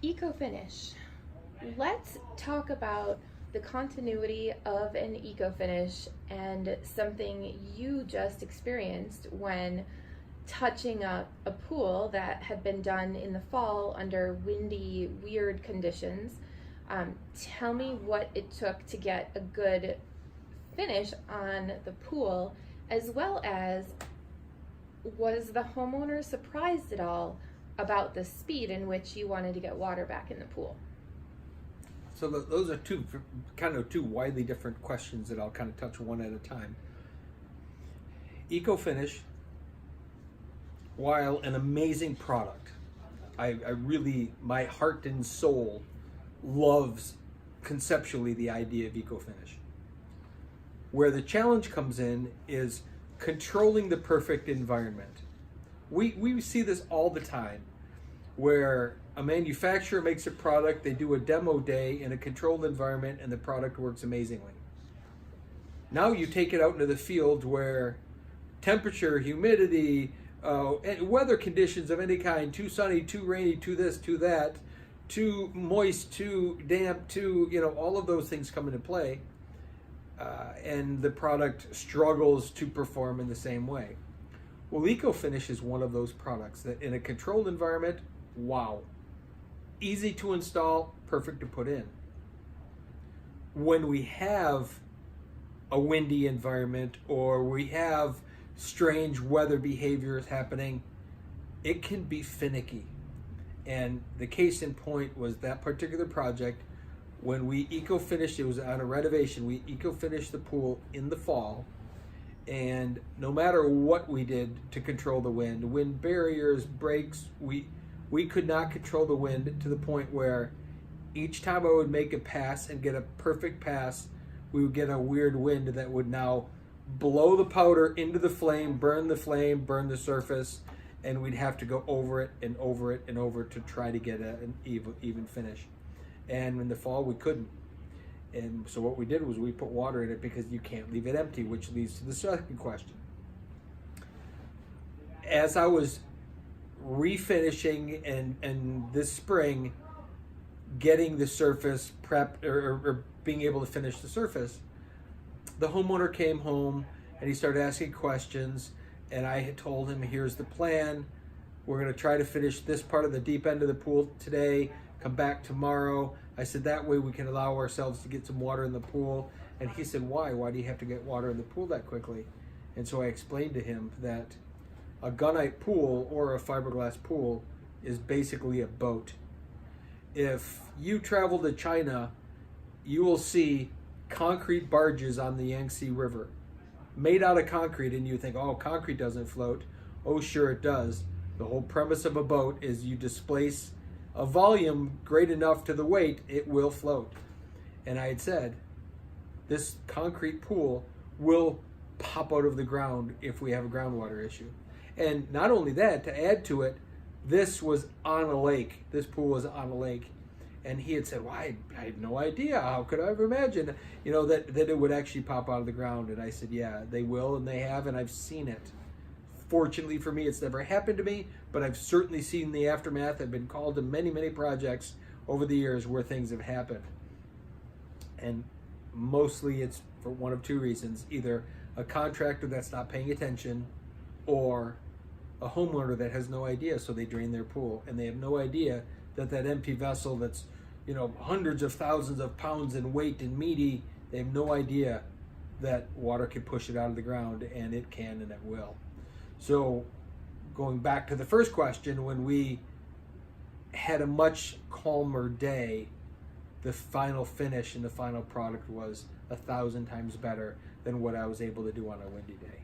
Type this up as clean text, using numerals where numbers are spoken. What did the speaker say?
ecoFinish. Let's talk about the continuity of an ecoFinish and something you just experienced when touching up a pool that had been done in the fall under windy, weird conditions. Tell me what it took to get a good finish on the pool, as well as was the homeowner surprised at all about the speed in which you wanted to get water back in the pool? So those are two widely different questions that I'll kind of touch one at a time. ecoFinish, while an amazing product, I really, my heart and soul loves conceptually the idea of ecoFinish. Where the challenge comes in is controlling the perfect environment. We see this all the time, where a manufacturer makes a product, they do a demo day in a controlled environment, and the product works amazingly. Now you take it out into the field where temperature, humidity, and weather conditions of any kind, too sunny, too rainy, too this, too that, too moist, too damp, too, all of those things come into play, and the product struggles to perform in the same way. Well, ecoFinish is one of those products that in a controlled environment, wow, easy to install, perfect to put in. When we have a windy environment or we have strange weather behaviors happening, it can be finicky. And the case in point was that particular project. When we ecoFinished, it was on a renovation, we ecoFinished the pool in the fall, and no matter what we did to control the wind barriers, brakes, we could not control the wind, to the point where each time I would make a pass and get a perfect pass, we would get a weird wind that would now blow the powder into the flame, burn the surface, and we'd have to go over it and over it and over to try to get an even finish. And in the fall, we couldn't. And so what we did was we put water in it, because you can't leave it empty, which leads to the second question. As I was refinishing and this spring getting the surface prepped or being able to finish the surface, the homeowner came home and he started asking questions, and I had told him, here's the plan. We're going to try to finish this part of the deep end of the pool today, come back tomorrow. I said, that way we can allow ourselves to get some water in the pool. And he said, why do you have to get water in the pool that quickly? And so I explained to him that a gunite pool or a fiberglass pool is basically a boat. If you travel to China, you will see concrete barges on the Yangtze River made out of concrete, and you think, oh, concrete doesn't float. Oh, sure it does. The whole premise of a boat is you displace a volume great enough to the weight, it will float. And I had said, this concrete pool will pop out of the ground if we have a groundwater issue. And not only that, to add to it, this was on a lake. This pool was on a lake. And he had said, well, I had no idea. How could I ever imagine, that it would actually pop out of the ground? And I said, yeah, they will, and they have, and I've seen it. Fortunately for me, it's never happened to me, but I've certainly seen the aftermath. I've been called to many, many projects over the years where things have happened. And mostly it's for one of two reasons: either a contractor that's not paying attention, or a homeowner that has no idea, so they drain their pool, and they have no idea that empty vessel that's hundreds of thousands of pounds in weight and meaty, they have no idea that water can push it out of the ground, and it can and it will. So going back to the first question, when we had a much calmer day, the final finish and the final product was 1,000 times better than what I was able to do on a windy day.